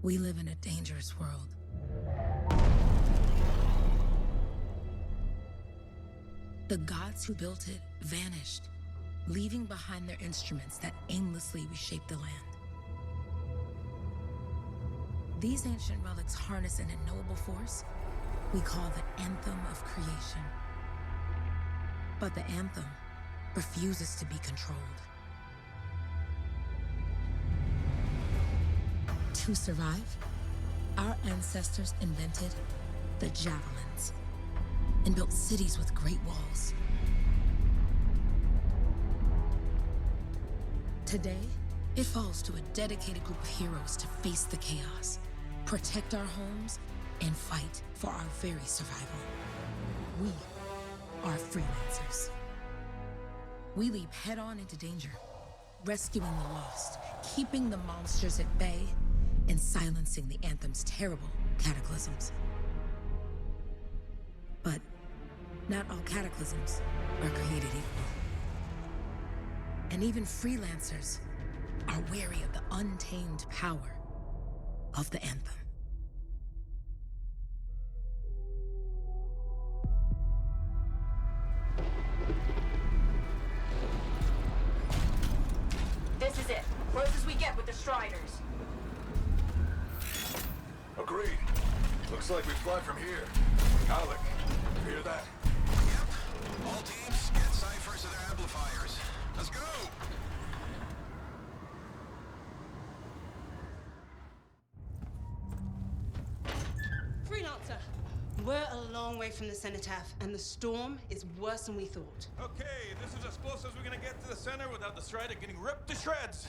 We live in a dangerous world. The gods who built it vanished, leaving behind their instruments that aimlessly reshaped the land. These ancient relics harness an unknowable force we call the Anthem of Creation. But the Anthem refuses to be controlled. To survive, our ancestors invented the javelins and built cities with great walls. Today, it falls to a dedicated group of heroes to face the chaos, protect our homes, and fight for our very survival. We are freelancers. We leap head-on into danger, rescuing the lost, keeping the monsters at bay, and silencing the Anthem's terrible cataclysms. But not all cataclysms are created equal. And even freelancers are wary of the untamed power of the Anthem. This is it. Close as we get with the Striders. Agreed. Looks like we fly from here. Alec, you hear that? Yep. All teams, get ciphers to their amplifiers. Let's go! Freelancer! We're a long way from the cenotaph, and the storm is worse than we thought. Okay, this is as close as we're gonna get to the center without the Strider getting ripped to shreds.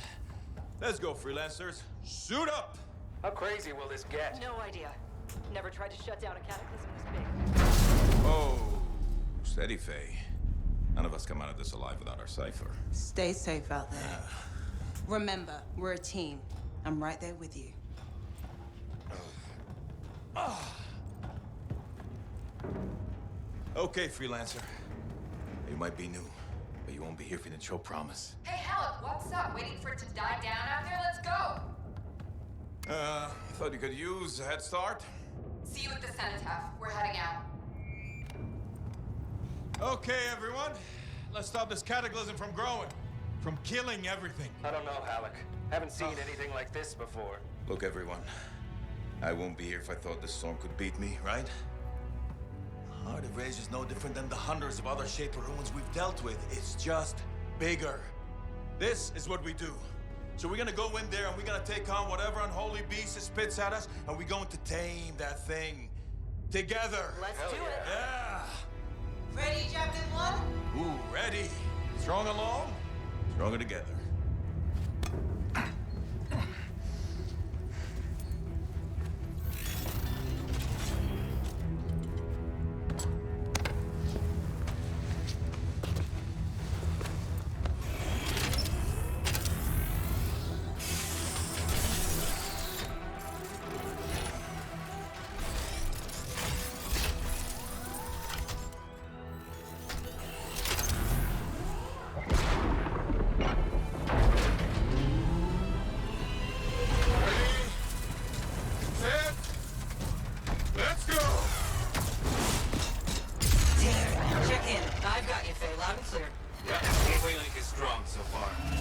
Let's go, freelancers. Suit up! How crazy will this get? No idea. Never tried to shut down a cataclysm this big. Oh, steady, Faye. None of us come out of this alive without our cipher. Stay safe out there. Remember, we're a team. I'm right there with you. Okay, freelancer. You might be new, but you won't be here if you didn't show promise. Hey, Halleck, what's up? Waiting for it to die down out there? Let's go! Thought you could use a head start. See you at the cenotaph. We're heading out. Okay, everyone. Let's stop this cataclysm from growing, from killing everything. I don't know, Halleck. Haven't seen anything like this before. Look, everyone. I won't be here if I thought this storm could beat me, right? Heart of Rage is no different than the hundreds of other Shaper ruins we've dealt with. It's just bigger. This is what we do. So we're gonna go in there and we're gonna take on whatever unholy beast it spits at us, and we're going to tame that thing. Together. Let's do it. Yeah. Ready, Javelin 1? Ooh, ready. Strong along, stronger together.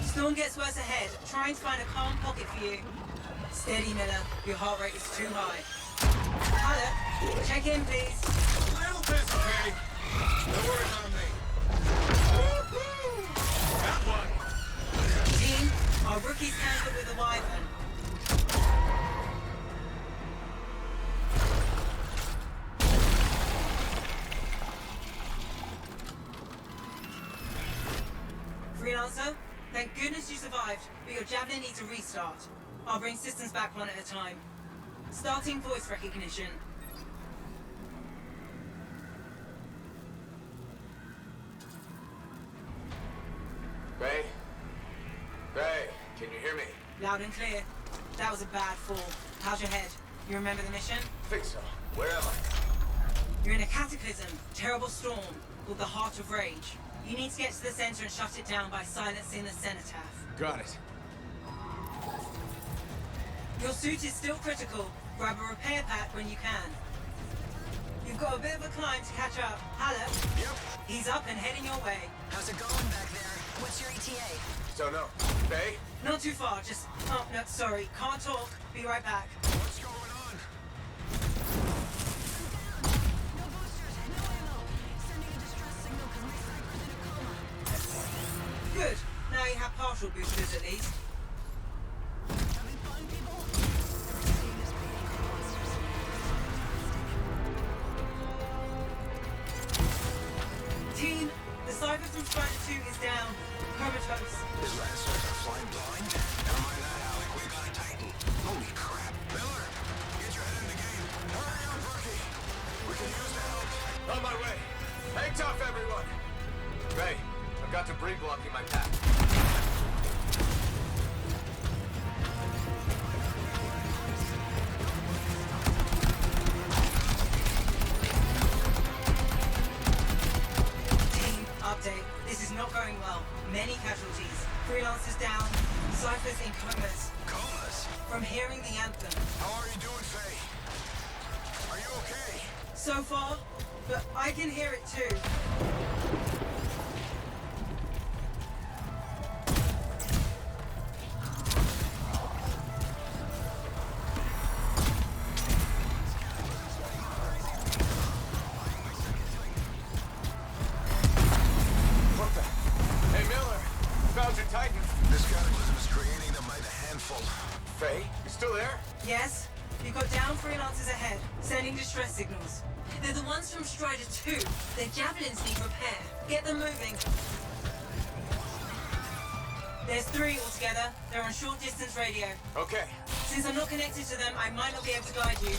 Storm gets worse ahead. Trying to find a calm pocket for you. Steady, Miller. Your heart rate is too high. Halleck, check in, please. A little busy, Kay. Don't worry about me. Woo-hoo! That one. Team, our rookies handled with a wyvern. Freelancer, thank goodness you survived, but your Javelin needs a restart. I'll bring systems back one at a time. Starting voice recognition. Ray? Ray, can you hear me? Loud and clear. That was a bad fall. How's your head? You remember the mission? Think so. Where am I? You're in a cataclysm, terrible storm, called the Heart of Rage. You need to get to the center and shut it down by silencing the cenotaph. Got it. Your suit is still critical. Grab a repair pack when you can. You've got a bit of a climb to catch up. Halep? Yep. He's up and heading your way. How's it going back there? What's your ETA? Don't know. Faye? Not too far, just... Oh, no, sorry. Can't talk. Be right back. What's going on? No boosters, no ammo. Sending a distress signal because my sniper's in a coma. Good. Now you have partial boosters at least. Having fun, people? Seeing this being monsters. Team, the Cypher from Strider 2 is down. Comatose. His lancers are flying blind? Never mind that, Alec. We got a Titan. Holy crap. Miller, get your head in the game. Hurry up, rookie. We can use the help. On my way. Hang tough, everyone. Faye, I've got debris blocking my path. Team, update. This is not going well. Many casualties. Freelancers down. Cyphers in comas. Comas? From hearing the anthem. How are you doing, Faye? Are you okay? So far, but I can hear it too. What the? Hey, Miller. Found your Titan. This cataclysm is creating them by the handful. Faye, you still there? Yes? You've got down freelancers ahead, sending distress signals. They're the ones from Strider 2. Their javelins need repair. Get them moving. There's 3 altogether. They're on short distance radio. Okay. Since I'm not connected to them, I might not be able to guide you.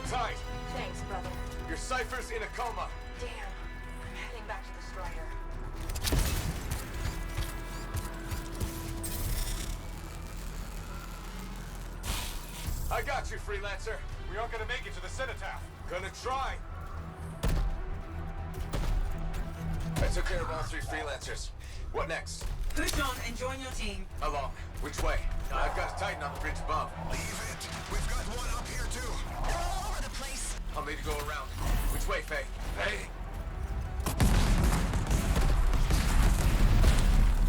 Tight. Thanks, brother. Your Cypher's in a coma. Damn. I'm heading back to the Strider. I got you, freelancer. We aren't gonna make it to the cenotaph. Gonna try. I took care of all 3 freelancers. What next? Push on and join your team. How long? Which way? I've got a Titan on the bridge above. Leave it. We've got one up here, too. They're all over the place. I'll need to go around. Which way, Faye? Faye?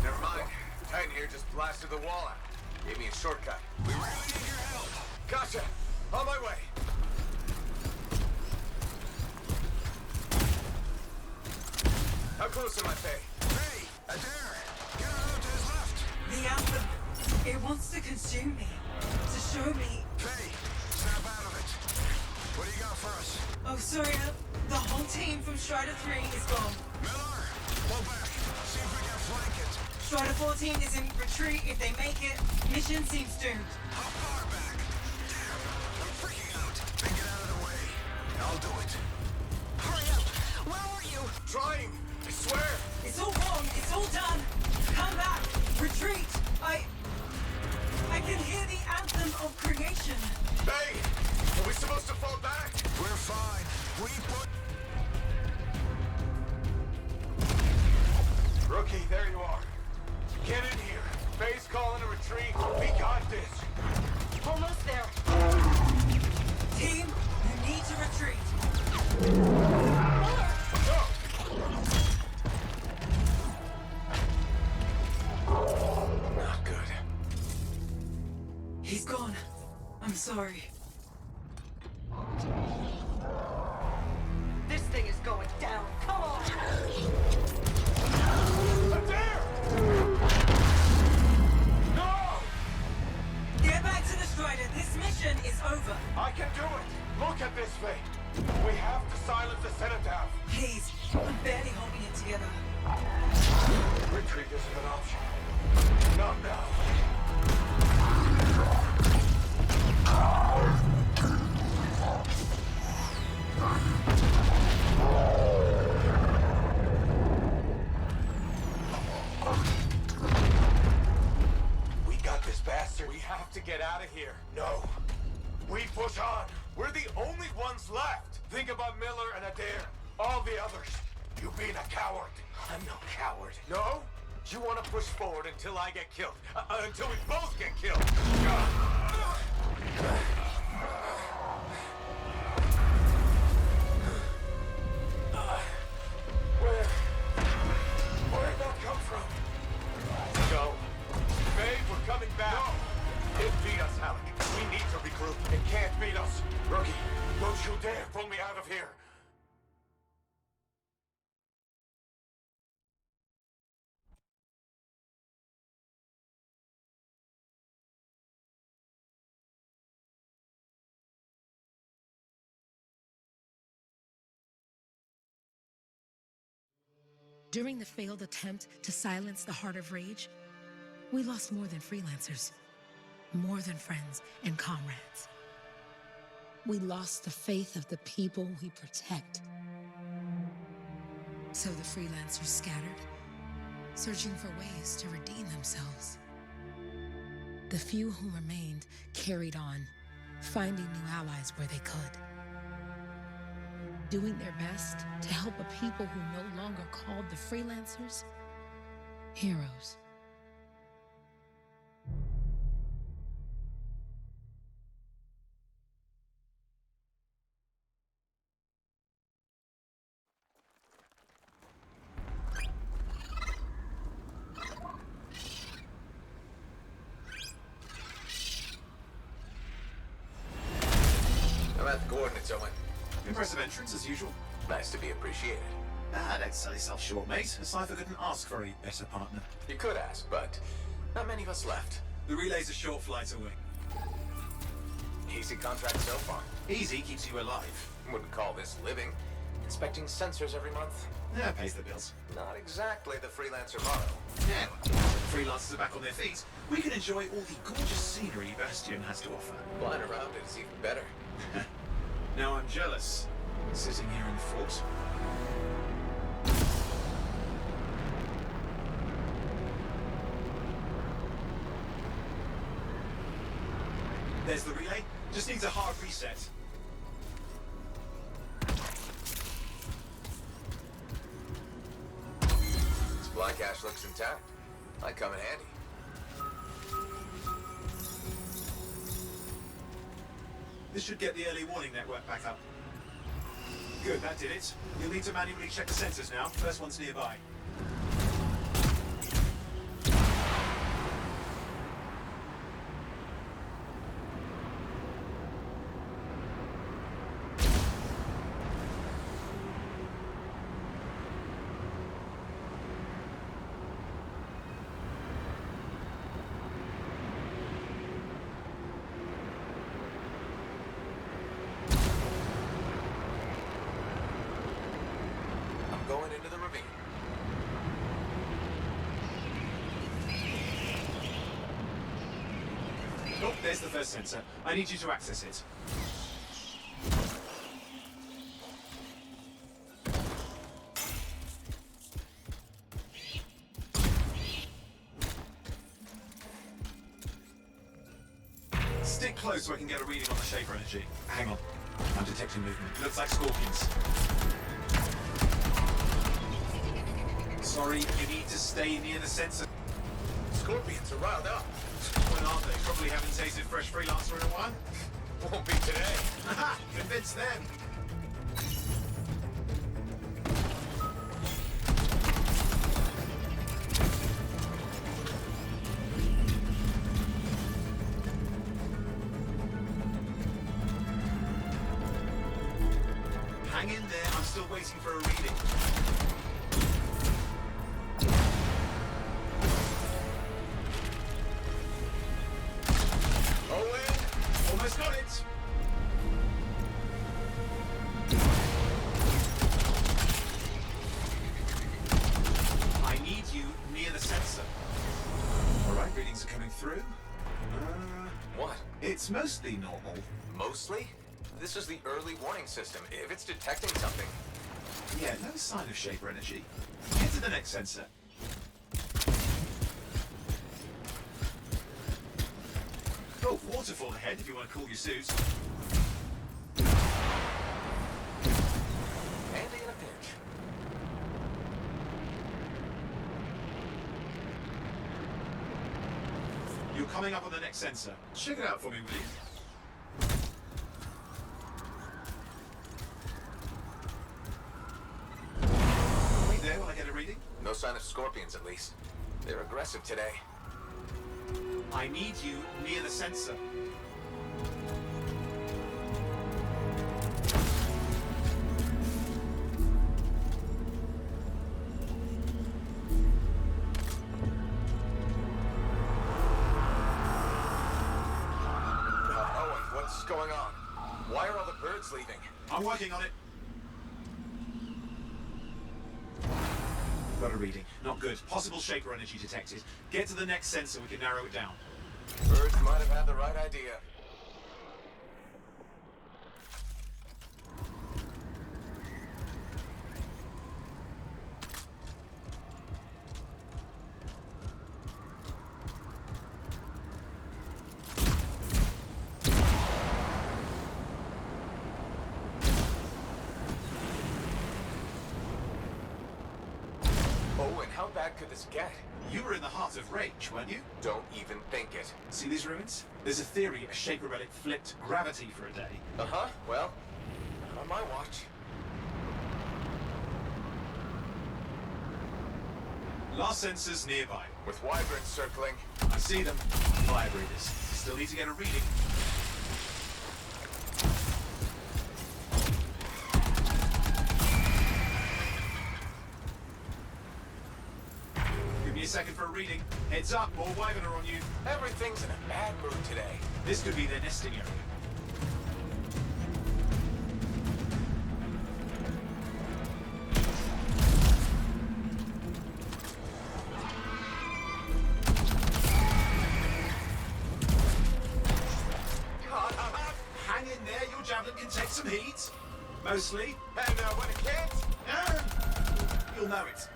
Never mind. Titan here just blasted the wall out. Gave me a shortcut. We really need your help. Gotcha. On my way. How close am I, Faye? Hey, Adair. Get around to his left. The anthem. It wants to consume me. To show me. Faye, snap out of it. What do you got for us? Oh, sorry. The whole team from Strider 3 is gone. Miller, pull back. See if we can flank it. Strider 14 is in retreat. If they make it, mission seems doomed. How far back? Damn, I'm freaking out. Then get out of the way. I'll do it. Hurry up. Where were you? Trying. I swear. It's all wrong. It's all done. Come back. Retreat. I can hear the anthem of creation. Faye, are we supposed to fall back? We're fine. We put... Rookie, there you are. Sorry. This thing is going down. Come on! Adair! No! Get back to the Strider. This mission is over. I can do it! Look at this thing! We have to silence the Cenotaph! Please, I'm barely holding it together. Retreat isn't an option. Not now. We got this bastard. We have to get out of here. No. We push on. We're the only ones left. Think about Miller and Adair. All the others. You being a coward. I'm no coward. No? You want to push forward until I get killed. Until we both get killed. Where'd that come from? Go. Babe, we're coming back. No. It beat us, Alec. We need to regroup. It can't beat us. Rookie, don't you dare pull me out of here. During the failed attempt to silence the Heart of Rage, we lost more than freelancers, more than friends and comrades. We lost the faith of the people we protect. So the freelancers scattered, searching for ways to redeem themselves. The few who remained carried on, finding new allies where they could. Doing their best to help a people who no longer called the freelancers heroes. I'm at the coordinates, Owen. Impressive entrance, as usual. Nice to be appreciated. Don't sell yourself short, mate. A cipher couldn't ask for a better partner. You could ask, but not many of us left. The relay's a short flight away. Easy contract so far. Easy keeps you alive. Wouldn't call this living. Inspecting sensors every month. Yeah, pays the bills. Not exactly the freelancer motto. Yeah, when freelancers are back on their feet, we can enjoy all the gorgeous scenery Bastion has to offer. Flying around it is even better. Now I'm jealous, sitting here in the fort. There's the relay. Just needs a hard reset. Supply cache looks intact. Might come in handy. This should get the early warning network back up. Good, that did it. You'll need to manually check the sensors now. First one's nearby. Going into the ravine. Oh, there's the first sensor. I need you to access it. Stick close so I can get a reading on the shaper energy. Hang on. I'm detecting movement. Looks like scorpions. Sorry, you need to stay near the sensor. Scorpions are riled up. When aren't they? Probably haven't tasted fresh freelancer in a while. Won't be today. Haha, convince them. Hang in there, I'm still waiting for a reading. Owen! Almost got it. I need you near the sensor. All right, readings are coming through. What? It's mostly normal. Mostly? This is the early warning system. If it's detecting something... Yeah, no sign of shaper energy. Get to the next sensor. Oh, waterfall ahead if you want to cool your suit. Handy in a pinch. You're coming up on the next sensor. Check it out for me, will you? Wait there while I get a reading. No sign of scorpions, at least. They're aggressive today. I need you near the sensor. Owen, what's going on? Why are all the birds leaving? I'm working on it. Got a reading. Not good. Possible shaper energy detected. Get to the next sensor, we can narrow it down. Birds might have had the right idea. Owen, how bad could this get? You were in the heart of rage, weren't you? Don't even think it. See these ruins? There's a theory a shaper relic flipped gravity for a day. Uh-huh, well, on my watch. Last sensor's nearby. With wyverns circling. I see them. Fire breathers. Still need to get a reading. Give me a second for a reading. Heads up, more wyvern are on you. Everything's in a bad mood today. This could be their nesting area. Hang in there, your javelin can take some heat. Mostly. And when it can't, You'll know it.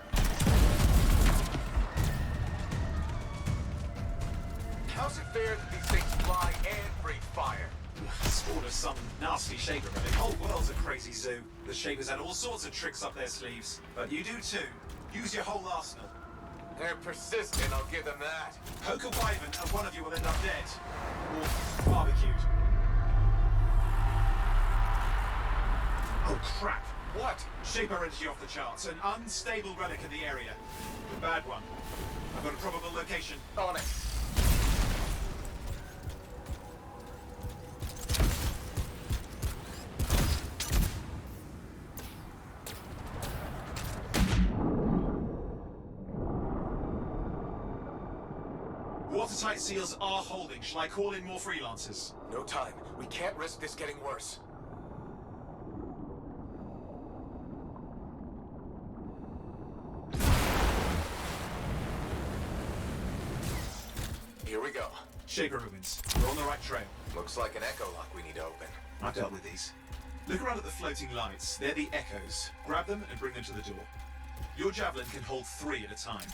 how's it fair that these things fly and breathe fire? Spawn of some nasty shaper relic. The whole world's a crazy zoo. The shapers had all sorts of tricks up their sleeves. But you do too. Use your whole arsenal. They're persistent, I'll give them that. Poke a wyvern and one of you will end up dead. Or barbecued. Oh crap. What? Shaper energy off the charts. An unstable relic in the area. A bad one. I've got a probable location. On it. Watertight seals are holding. Shall I call in more freelancers? No time. We can't risk this getting worse. Here we go. Shaper ruins. We're on the right trail. Looks like an echo lock we need to open. I've dealt with these. Look around at the floating lights. They're the echoes. Grab them and bring them to the door. Your javelin can hold 3 at a time.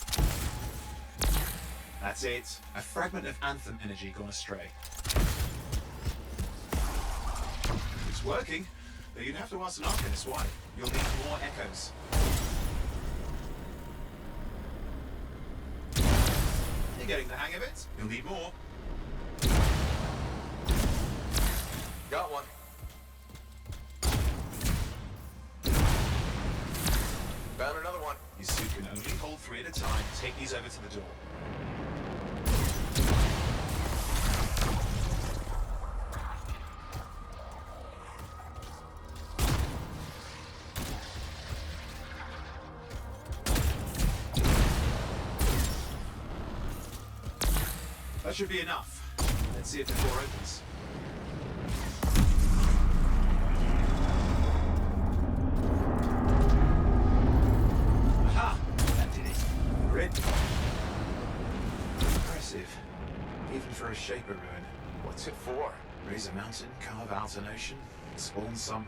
That's it. A fragment of Anthem energy gone astray. It's working, but you'd have to ask an arcanist why. You'll need more echoes. You're getting the hang of it. You'll need more. Got one. Found another one. Your suit can only hold 3 at a time. Take these over to the door. should be enough. Let's see if the door opens. Aha! That did it. We're in. Impressive. Even for a shaper ruin. What's it for? Raise a mountain, carve out an ocean, spawn some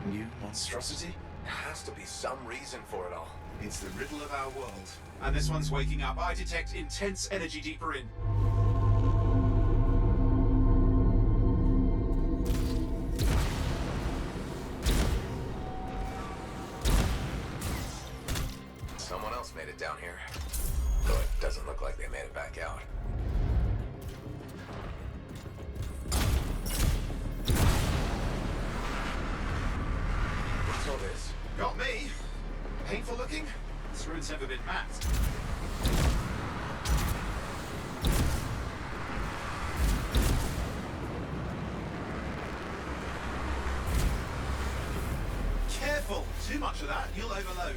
new monstrosity. There has to be some reason for it all. It's the riddle of our world. And this one's waking up. I detect intense energy deeper in. Someone else made it down here. Though it doesn't look like they made it back out. What's all this? Got me. Painful looking. This ruin's never been mapped. Careful! Too much of that, you'll overload.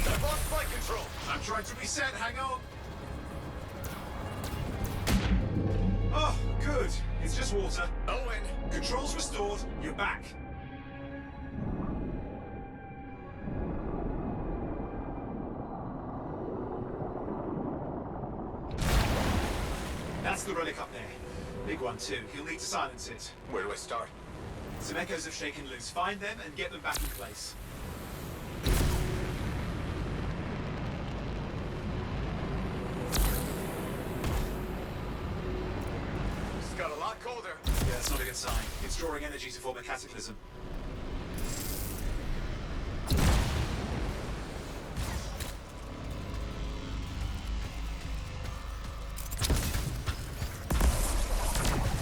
I've lost flight control! I'm trying to reset, hang on. Oh, good. It's just water. Owen! Controls restored, you're back. That's the relic up there. Big one too. You'll need to silence it. Where do I start? Some echoes have shaken loose. Find them and get them back in place. It's got a lot colder. Yeah, that's not a good sign. It's drawing energy to form a cataclysm.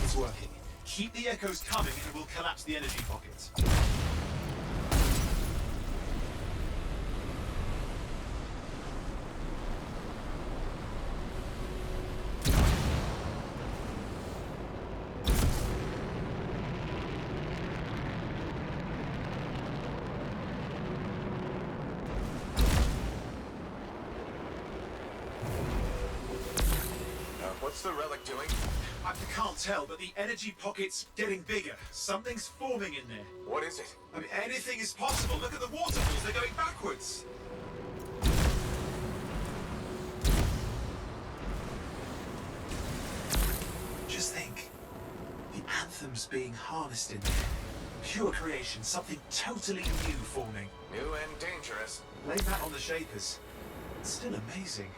It's working. Keep the echoes coming and we'll collapse the energy pockets. What's the relic doing? I can't tell, but the energy pocket's getting bigger. Something's forming in there. What is it? I mean, anything is possible. Look at the waterfalls, they're going backwards. Just think. The Anthem's being harnessed in there. Pure creation, something totally new forming. New and dangerous. Blame that on the Shapers. It's still amazing.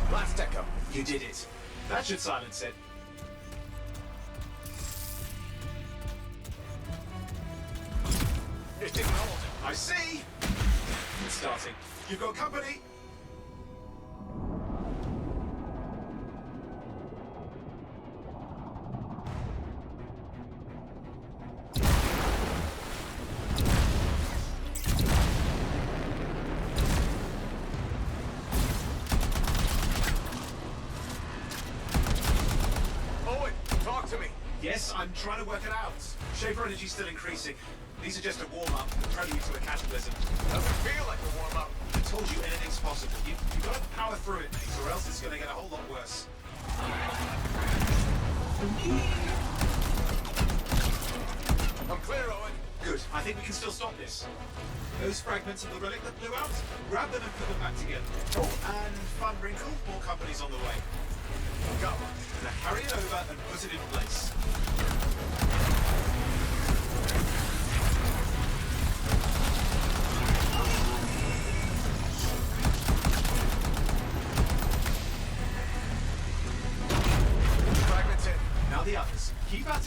Last echo. You did it. That should silence it. It didn't hold. I see. It's starting. You've got company. Owen, talk to me. Yes, I'm trying to work it out. Shaper energy's still increasing. These are just a warm-up, a prelude to a cataclysm. Doesn't feel like a warm-up. I told you anything's possible. You've got to power through it, mate, or else it's going to get a whole lot worse. I'm clear, Owen. Good. I think we can still stop this. Those fragments of the relic that blew out, grab them and put them back together. Oh, and fun wrinkle, more company's on the way. Got one. Now carry it over and put it in place. Fragments in. Now the others. Keep at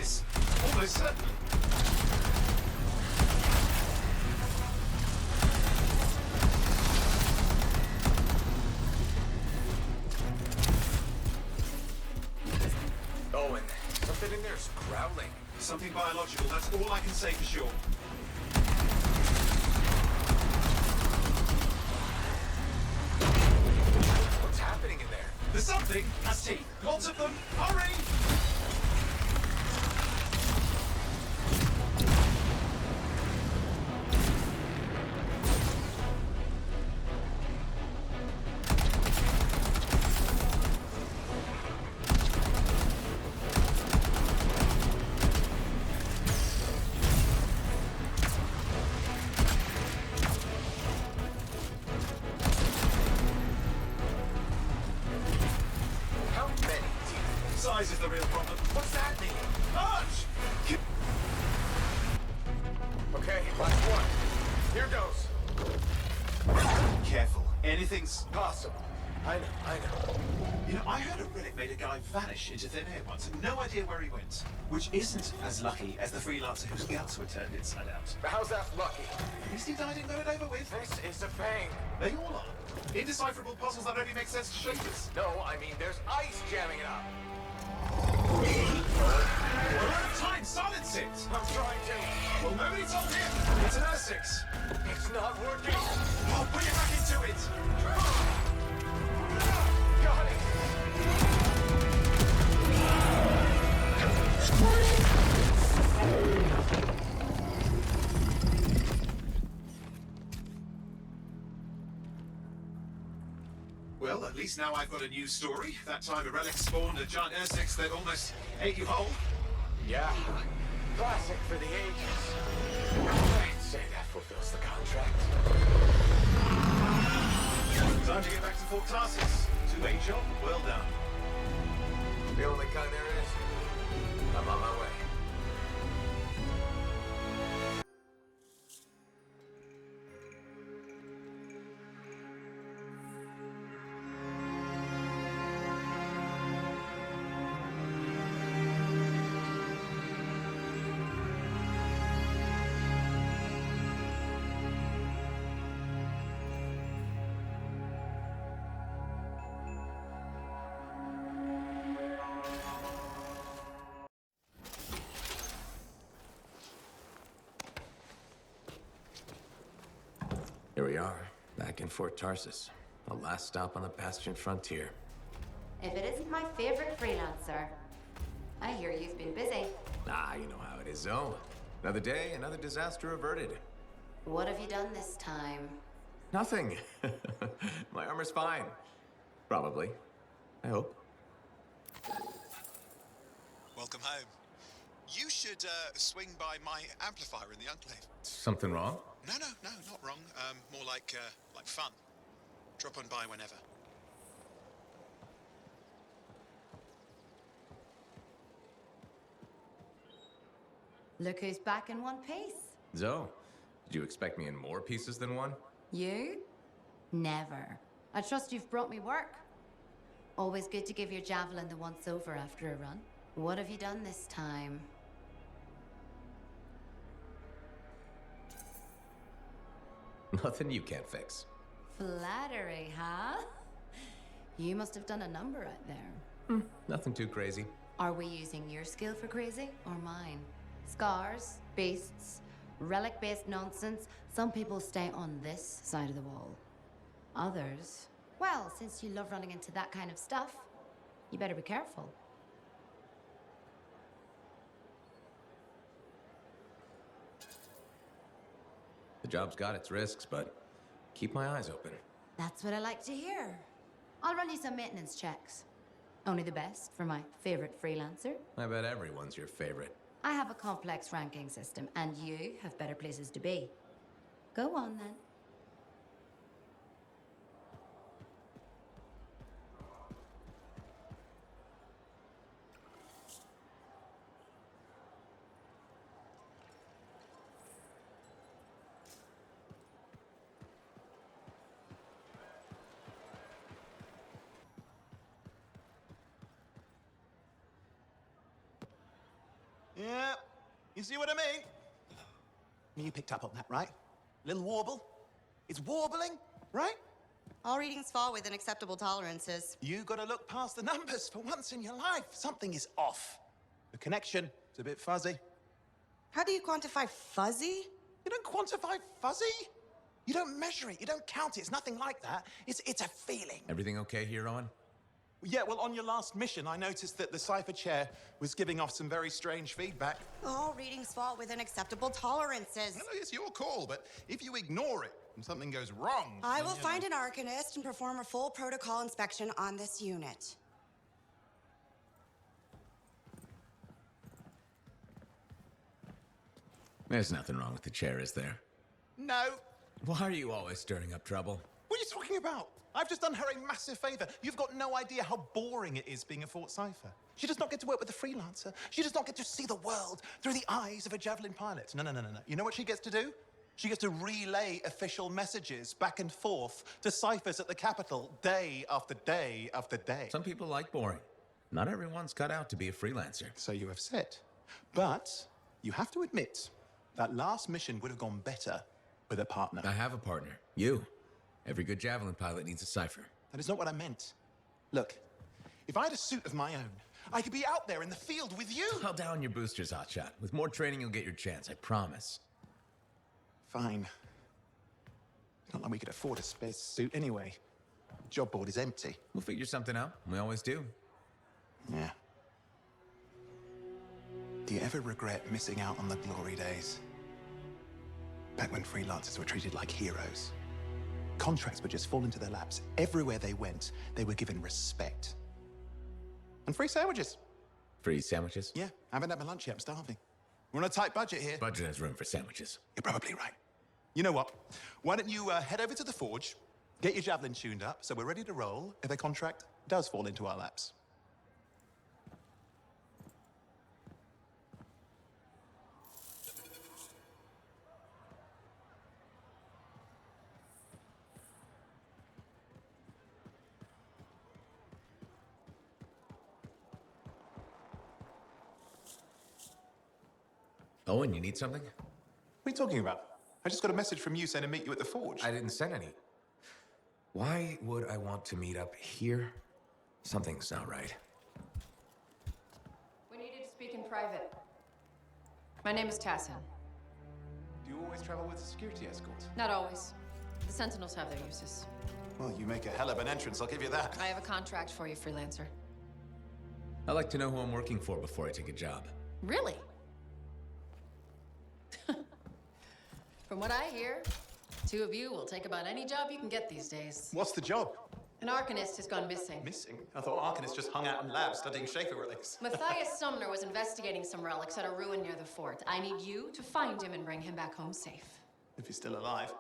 this. Almost certainly. Owen, something in there's growling. Something biological, that's all I can say for sure. What's happening in there? The something has teeth. Lots of them. Hurry! How many teeth? Size is the real problem. What's that mean? Arch! Okay, last one. Here goes. Careful. Anything's Possible. I know. You know, I heard a relic made a guy vanish into thin air once and no idea where he went. Which isn't as lucky as the freelancer whose guts were turned inside out. How's that lucky? At least he died and got it over with. This is a pain. They all are. Indecipherable puzzles that only make sense to shapers. No, I mean there's ice jamming it up. We're out of time. Silence it. I'm trying to. Well, nobody told him. It's an R6. It's not working. I'll put you back into it. Got it. Well, at least now I've got a new story. That time a relic spawned a giant R6 that almost ate you whole. Yeah. Classic for the ages. I'd say that fulfills the contract. Time to get back to Fort Tarsus. To a job well done. The only kind there is. I'm on my way. Here we are, back in Fort Tarsus. The last stop on the Bastion frontier. If it isn't my favorite freelancer. I hear you've been busy. Ah, you know how it is, Zoe. Another day, another disaster averted. What have you done this time? Nothing. My armor's fine. Probably. I hope. Welcome home. You should swing by my amplifier in the Enclave. Something wrong? No, not wrong. More like fun. Drop on by whenever. Look who's back in one piece. Zoe, did you expect me in more pieces than one? You? Never. I trust you've brought me work. Always good to give your javelin the once over after a run. What have you done this time? Nothing you can't fix. Flattery, huh? You must have done a number out there. Nothing too crazy. Are we using your skill for crazy or mine? Scars, beasts, relic-based nonsense. Some people stay on this side of the wall. Others, well, since you love running into that kind of stuff, you better be careful. The job's got its risks, but keep my eyes open. That's what I like to hear. I'll run you some maintenance checks. Only the best for my favorite freelancer. I bet everyone's your favorite. I have a complex ranking system, and you have better places to be. Go on, then. You see what I mean? You picked up on that, right? Little warble? It's warbling, right? All readings fall within acceptable tolerances. You gotta look past the numbers for once in your life. Something is off. The connection is a bit fuzzy. How do you quantify fuzzy? You don't quantify fuzzy. You don't measure it. You don't count it. It's nothing like that. It's a feeling. Everything okay here, Owen? Yeah, well, on your last mission, I noticed that the cipher chair was giving off some very strange feedback. All readings fall within acceptable tolerances. No, it's your call, but if you ignore it and something goes wrong... I will find an arcanist and perform a full protocol inspection on this unit. There's nothing wrong with the chair, is there? No. Why are you always stirring up trouble? What are you talking about? I've just done her a massive favor. You've got no idea how boring it is being a Fort Cipher. She does not get to work with a freelancer. She does not get to see the world through the eyes of a javelin pilot. No. You know what she gets to do? She gets to relay official messages back and forth to ciphers at the Capitol day after day after day. Some people like boring. Not everyone's cut out to be a freelancer. So you have said. But you have to admit, that last mission would have gone better with a partner. I have a partner. You. Every good javelin pilot needs a cipher. That is not what I meant. Look, if I had a suit of my own, I could be out there in the field with you. Call down your boosters, hotshot. With more training, you'll get your chance, I promise. Fine. It's not like we could afford a spare suit anyway. Job board is empty. We'll figure something out. We always do. Yeah. Do you ever regret missing out on the glory days? Back when freelancers were treated like heroes. Contracts would just fall into their laps. Everywhere they went, they were given respect. And free sandwiches. Free sandwiches? Yeah, I haven't had my lunch yet. I'm starving. We're on a tight budget here. Budget has room for sandwiches. You're probably right. You know what? Why don't you head over to the forge, get your javelin tuned up, so we're ready to roll if a contract does fall into our laps. Owen, you need something? What are you talking about? I just got a message from you saying to meet you at the forge. I didn't send any. Why would I want to meet up here? Something's not right. We needed to speak in private. My name is Tassin. Do you always travel with a security escort? Not always. The Sentinels have their uses. Well, you make a hell of an entrance, I'll give you that. I have a contract for you, freelancer. I like to know who I'm working for before I take a job. Really? From what I hear, two of you will take about any job you can get these days. What's the job? An Arcanist has gone missing. Missing? I thought Arcanists just hung out in labs studying Schaefer relics. Matthias Sumner was investigating some relics at a ruin near the fort. I need you to find him and bring him back home safe. If he's still alive.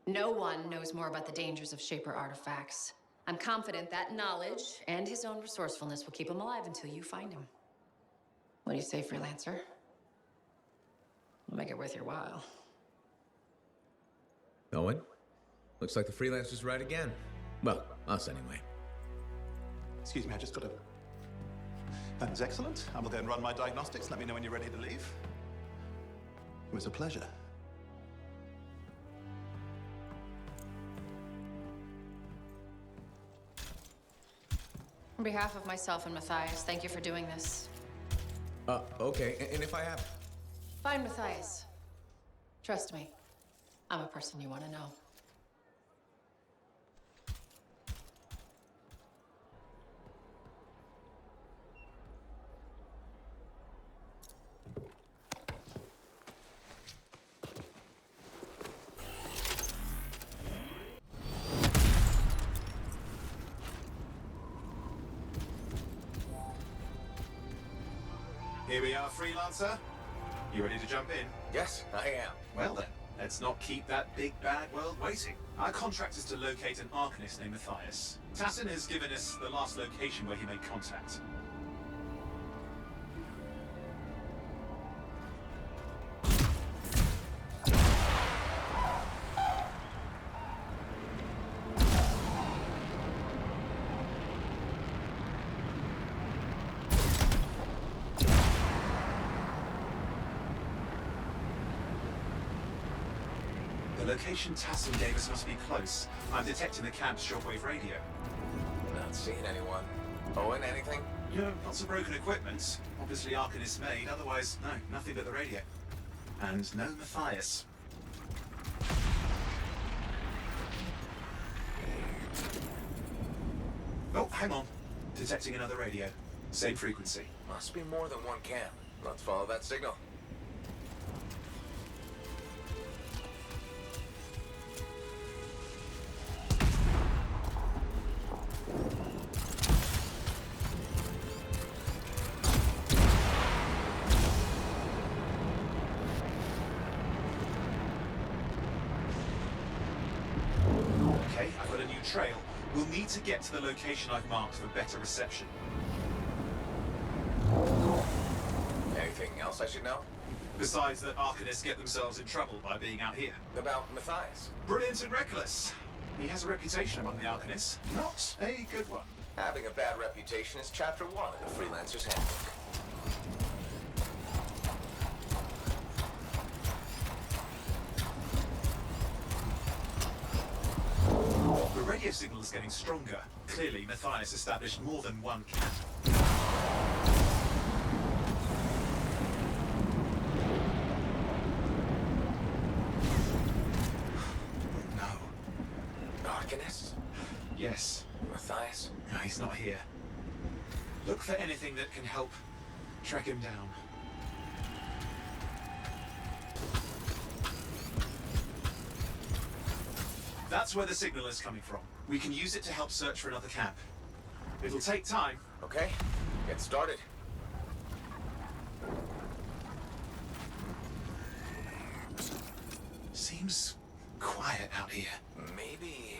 No one knows more about the dangers of Shaper artifacts. I'm confident that knowledge and his own resourcefulness will keep him alive until you find him. What do you say, freelancer? We'll make it worth your while. Owen? Looks like the freelancer's right again. Well, us anyway. Excuse me, I just got a... That is excellent. I will go and run my diagnostics. Let me know when you're ready to leave. It was a pleasure. On behalf of myself and Matthias, thank you for doing this. Okay. And if I have... Find Matthias. Trust me, I'm a person you want to know. Here we are, freelancer. You ready to jump in? Yes, I am. Well then, let's not keep that big bad world waiting. Our contract is to locate an Arcanist named Matthias. Tassin has given us the last location where he made contact. location Tassim gave us must be close. I'm detecting the camp's shortwave radio. Not seeing anyone. Owen, anything? Yeah, lots of broken equipment. Obviously Arcanist made, otherwise, no, nothing but the radio. And no Matthias. Oh, hang on. Detecting another radio. Same frequency. Must be more than one camp. Let's follow that signal. Okay, I've got a new trail. We'll need to get to the location I've marked for better reception. Anything else I should know? Besides that Arcanists get themselves in trouble by being out here. About Matthias? Brilliant and reckless. He has a reputation among the Arcanists. Not a good one. Having a bad reputation is chapter 1 of the Freelancer's Handbook. The radio signal is getting stronger. Clearly, Matthias established more than one camp. No. Arcanist? Yes. Matthias? No, he's not here. Look for anything that can help track him down. That's where the signal is coming from. We can use it to help search for another camp. It'll take time. Okay, get started. Seems quiet out here. Maybe...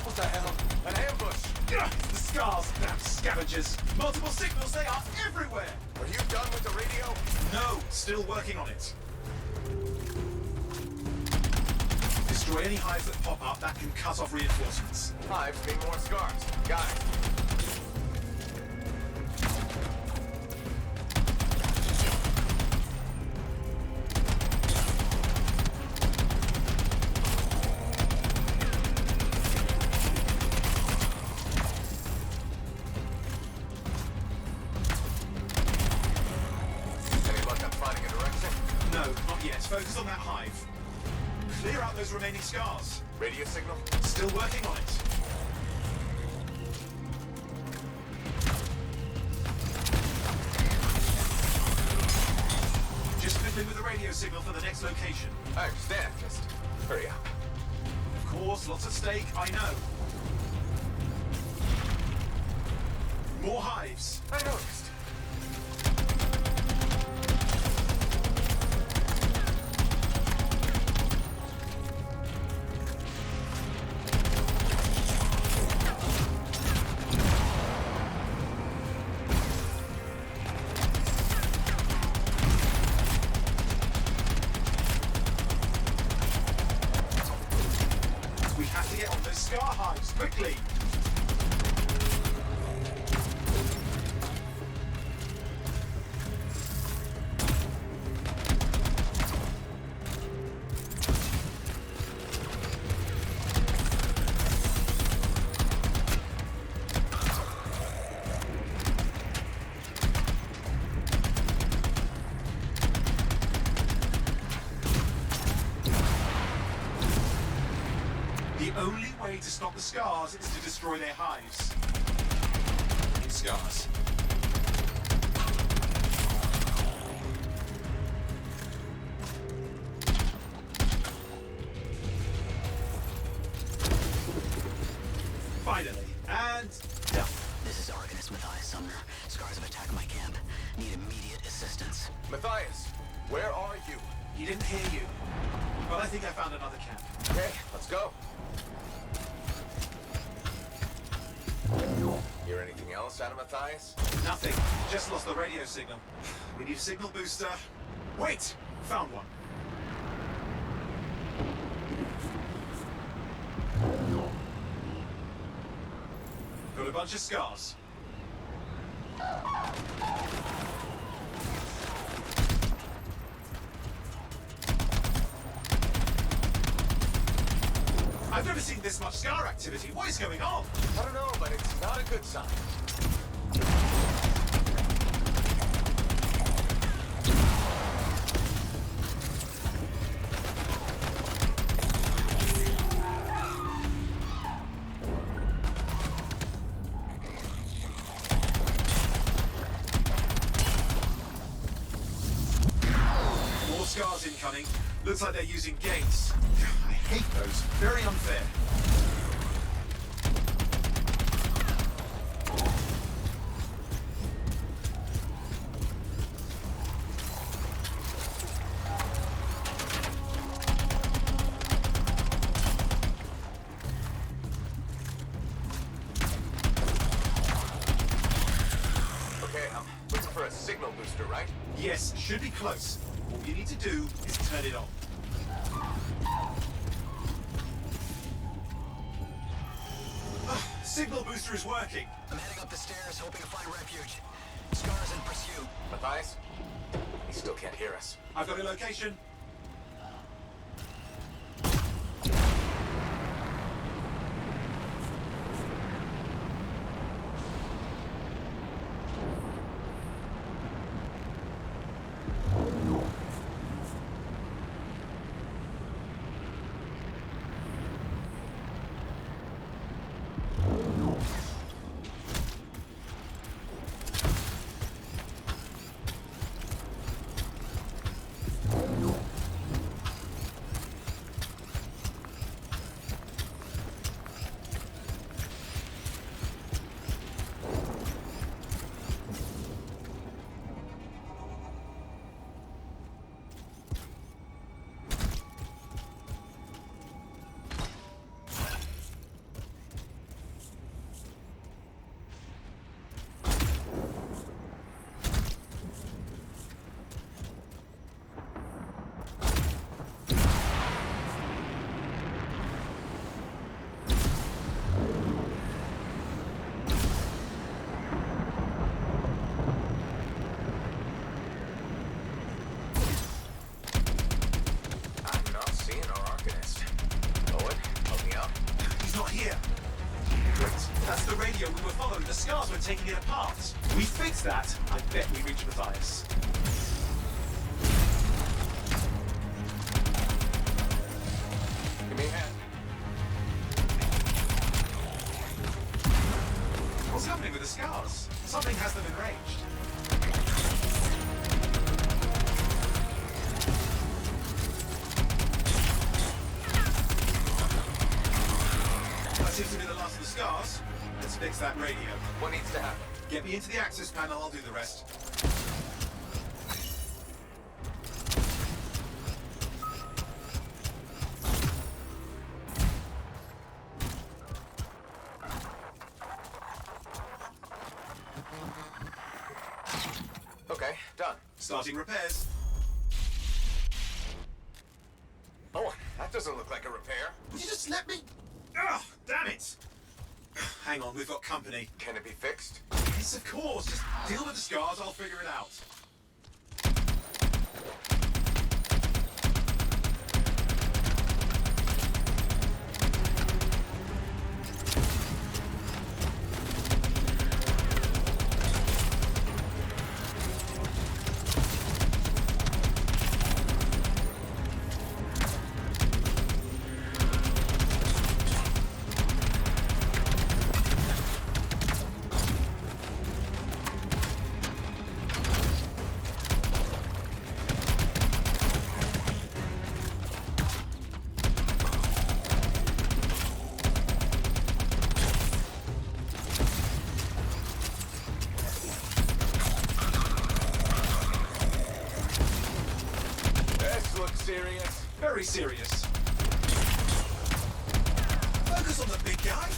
What the hell? An ambush! Ugh, the scars, damn scavengers! Multiple signals, they are everywhere! Are you done with the radio? No, still working on it. Destroy any hives that pop up, that can cut off reinforcements. Hives mean more scars. Got it. Any luck on finding a direction? No, not yet. Focus on that hive. Clear out those remaining scars. Radio signal? Still working on it. Just fiddling with the radio signal for the next location. I understand, just hurry up. Of course, lots at stake, I know. More hives. I noticed. We have to get on those scar hives quickly. The only way to stop the scars is to destroy their hives. Scars. Finally, and done. This is Arcanist Matthias Sumner. Scars have attacked my camp. Need immediate assistance. Matthias, where are you? He didn't hear you. But I think I found another camp. Okay, let's go. Hear anything else out of Matthias? Nothing. Just lost the radio signal. We need a signal booster. Wait! Found one. Got a bunch of scars. I've never seen this much scar activity. What is going on? I don't know, but it's not a good sign. More scars incoming. Looks like they're using gates. I hate those. Very unfair. Okay, I'm looking for a signal booster, right? Yes, should be close. All you need to do is turn it on. Signal booster is working. I'm heading up the stairs, hoping to find refuge. Scar's in pursuit. Matthias? He still can't hear us. I've got a location. That's the radio we were following. The scars were taking it apart. We fixed that. I bet we reached Matthias. Give me a hand. What's happening with the scars? Something has them enraged. That seems to be the last of the scars. Let's fix that radio. What needs to happen? Get me into the access panel, I'll do the rest. Okay, done. Starting repairs. Oh, that doesn't look like a repair. Would you just let me? Oh, damn it! Hang on, we've got company. Can it be fixed? Yes, of course. Just deal with the scars, I'll figure it out. Serious? Very serious. Focus on the big guy.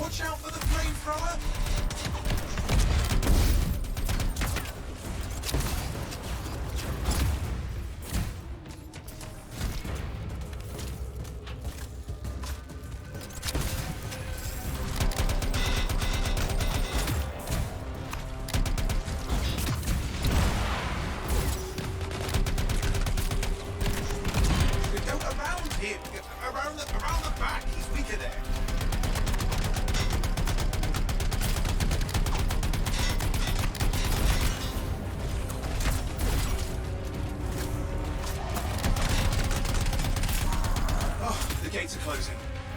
Watch out for the flamethrower.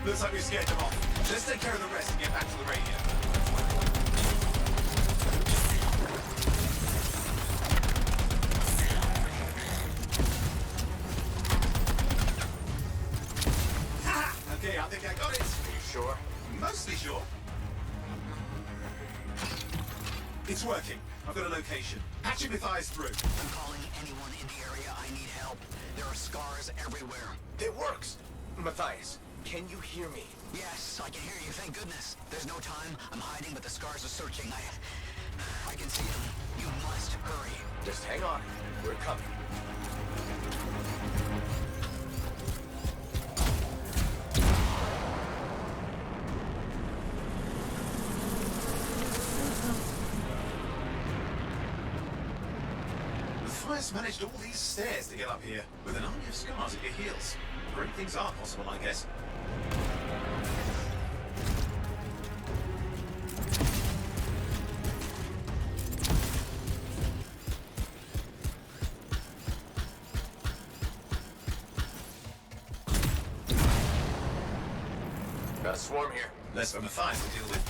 Looks like we scared them off. Let's take care of the rest and get back to the radio. Okay, I think I got it. Are you sure? Mostly sure. It's working. I've got a location. Patching Matthias through. I'm calling anyone in the area. I need help. There are scars everywhere. It works! Matthias, can you hear me? Yes, I can hear you, thank goodness. There's no time. I'm hiding, but the scars are searching. I can see them. You must hurry. Just hang on. We're coming. Matthias managed all these stairs to get up here, with an army of scars at your heels. Great things are possible, I guess. Got a swarm here. Less for Matthias to deal with.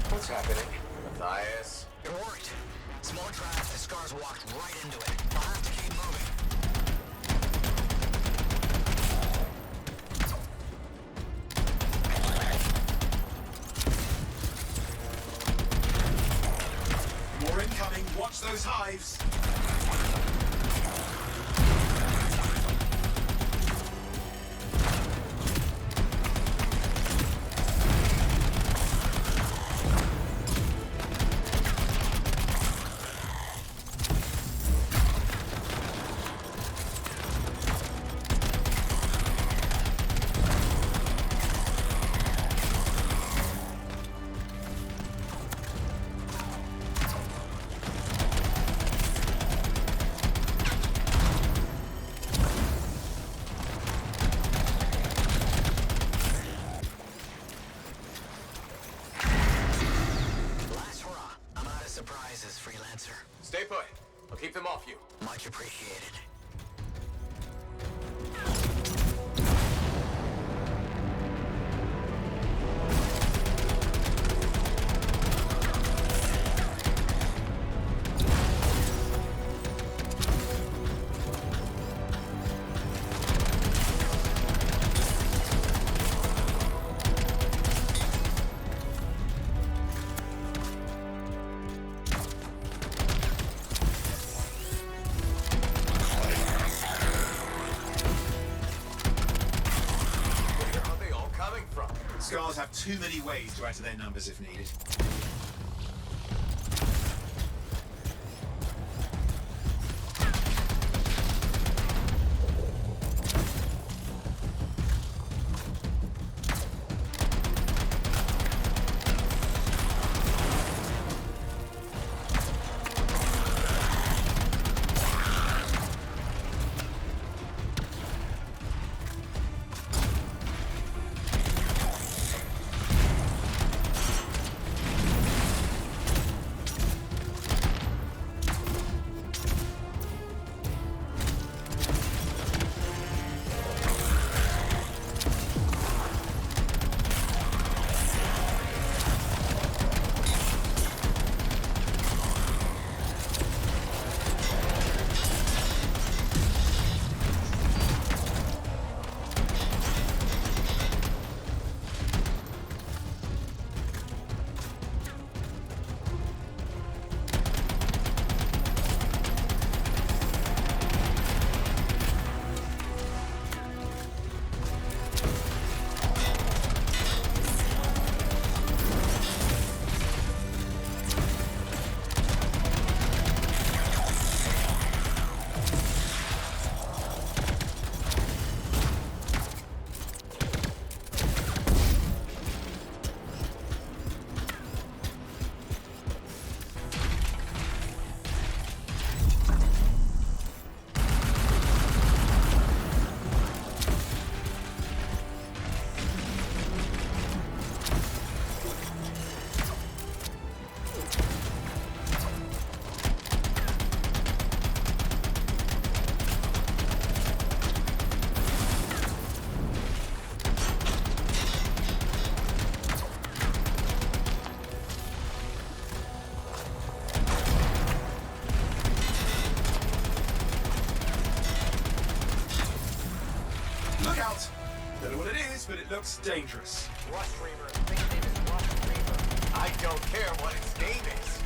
What's happening? Matthias? It worked. Small trap, the scars walked right into it. I'll have to keep moving. More incoming. Watch those hives. Stay put. I'll keep them off you. Much appreciated. Scars have too many ways to add to their numbers if needed. Look out! Don't know what it is, but it looks dangerous. Rush Reaver. I think his name is Rush Reaver. I don't care what its name is.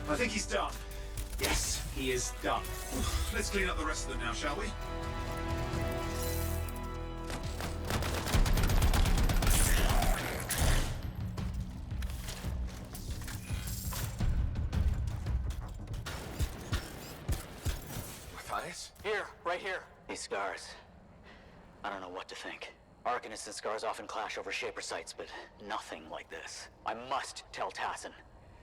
I think he's done. Yes, he is done. Let's clean up the rest of them now, shall we? Matthias? Here, right here. These scars. I don't know what to think. Arcanists and scars often clash over Shaper sites, but nothing like this. I must tell Tassin.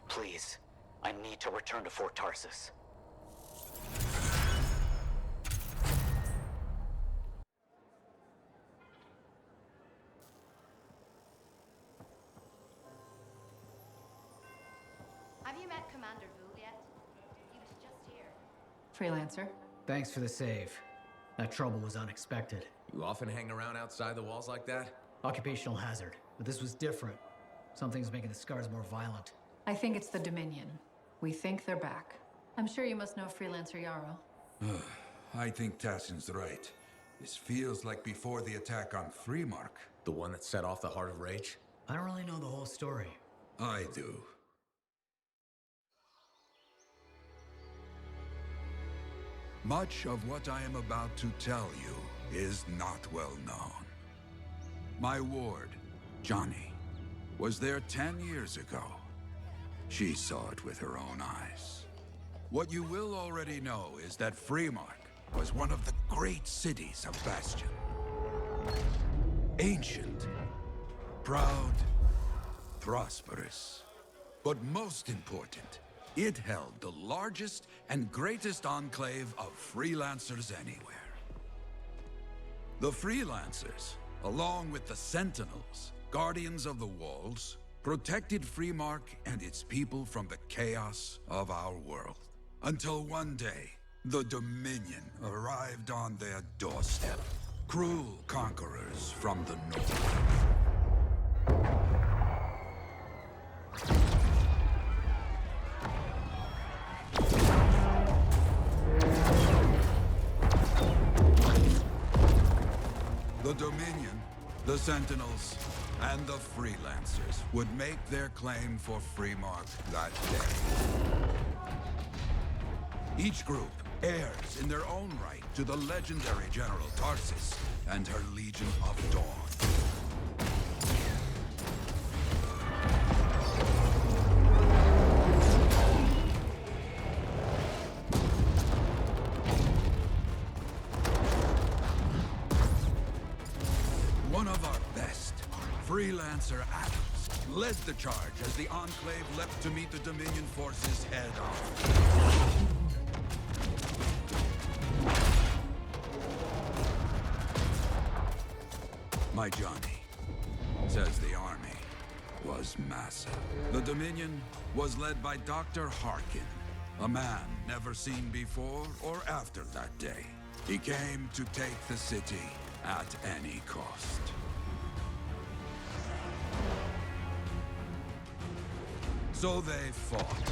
Please. I need to return to Fort Tarsus. Have you met Commander Vu yet? He was just here. Freelancer. Thanks for the save. That trouble was unexpected. You often hang around outside the walls like that? Occupational hazard, but this was different. Something's making the scars more violent. I think it's the Dominion. We think they're back. I'm sure you must know Freelancer Yarrow. I think Tassin's right. This feels like before the attack on Freemark. The one that set off the Heart of Rage? I don't really know the whole story. I do. Much of what I am about to tell you is not well known. My ward, Johnny, was there 10 years ago. She saw it with her own eyes. What you will already know is that Freemark was one of the great cities of Bastion. Ancient, proud, prosperous. But most important, it held the largest and greatest enclave of freelancers anywhere. The freelancers, along with the Sentinels, guardians of the walls, protected Freemark and its people from the chaos of our world. Until one day, the Dominion arrived on their doorstep. cruel conquerors from the north. The Dominion, the Sentinels, and the Freelancers would make their claim for Freemark that day. Each group heirs in their own right to the legendary General Tarsus and her Legion of Dawn. One of our best, Freelancer Adams, led the charge as the Enclave leapt to meet the Dominion forces head-on. My Johnny says the army was massive. The Dominion was led by Dr. Harkin, a man never seen before or after that day. He came to take the city at any cost. So they fought,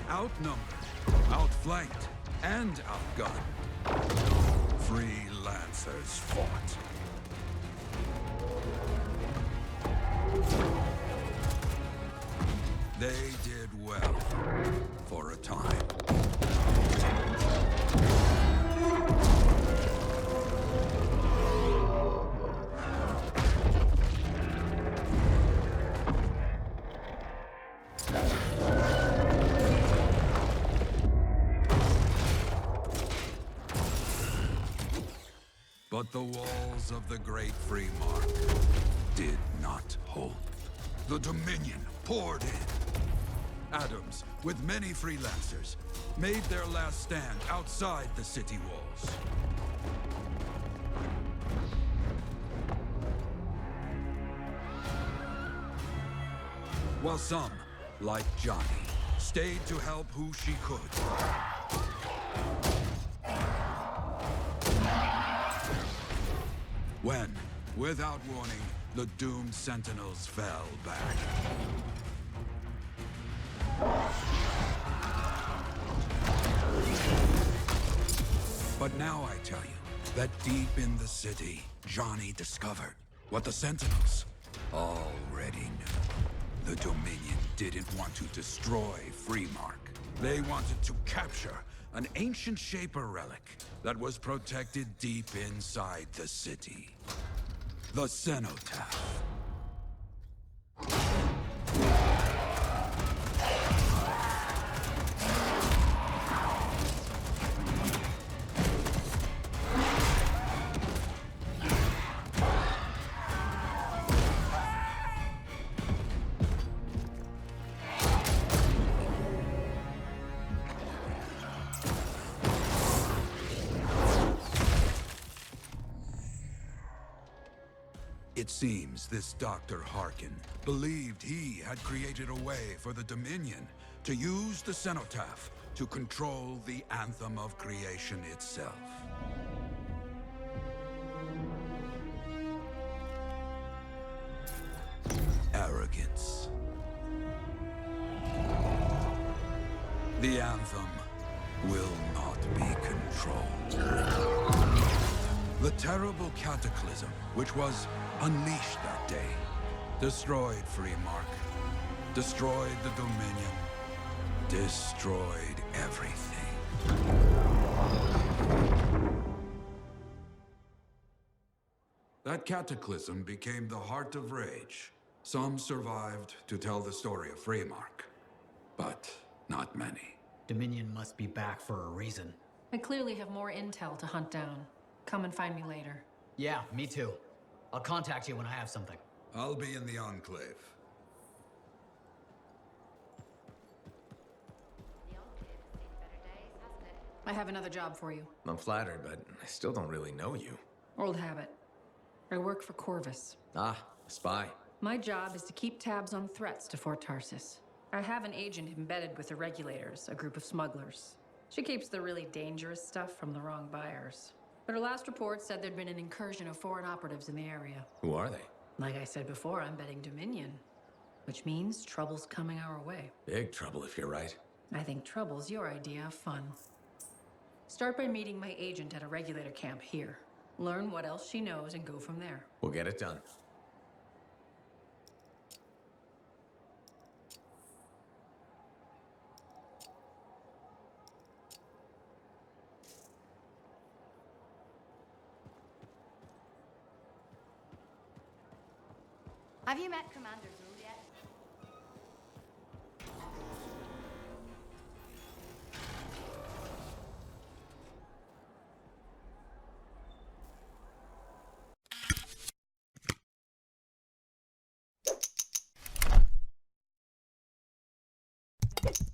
outnumbered, outflanked, and outgunned. Freelancers fought. They did well for a time. But the walls of the Great Free Mark did not hold. The Dominion poured in. Adams, with many freelancers, made their last stand outside the city walls. While some, like Johnny, stayed to help who she could. When, without warning, the doomed Sentinels fell back. But now I tell you that deep in the city, Johnny discovered what the Sentinels already knew. The Dominion didn't want to destroy Freemark. They wanted to capture an ancient Shaper relic that was protected deep inside the city. The Cenotaph. It seems this Dr. Harkin believed he had created a way for the Dominion to use the Cenotaph to control the Anthem of creation itself. Arrogance. The Anthem will not be controlled. The terrible cataclysm, which was unleashed that day, destroyed Freemark, destroyed the Dominion, destroyed everything. That cataclysm became the heart of rage. Some survived to tell the story of Freemark, but not many. Dominion must be back for a reason. I clearly have more intel to hunt down. Come and find me later. Yeah, me too. I'll contact you when I have something. I'll be in the Enclave. I have another job for you. I'm flattered, but I still don't really know you. Old habit. I work for Corvus. Ah, a spy. My job is to keep tabs on threats to Fort Tarsus. I have an agent embedded with the regulators, a group of smugglers. She keeps the really dangerous stuff from the wrong buyers. But her last report said there'd been an incursion of foreign operatives in the area. Who are they? Like I said before, I'm betting Dominion. Which means trouble's coming our way. Big trouble if you're right. I think trouble's your idea of fun. Start by meeting my agent at a regulator camp here. Learn what else she knows and go from there. We'll get it done. Have you met Commander Blue?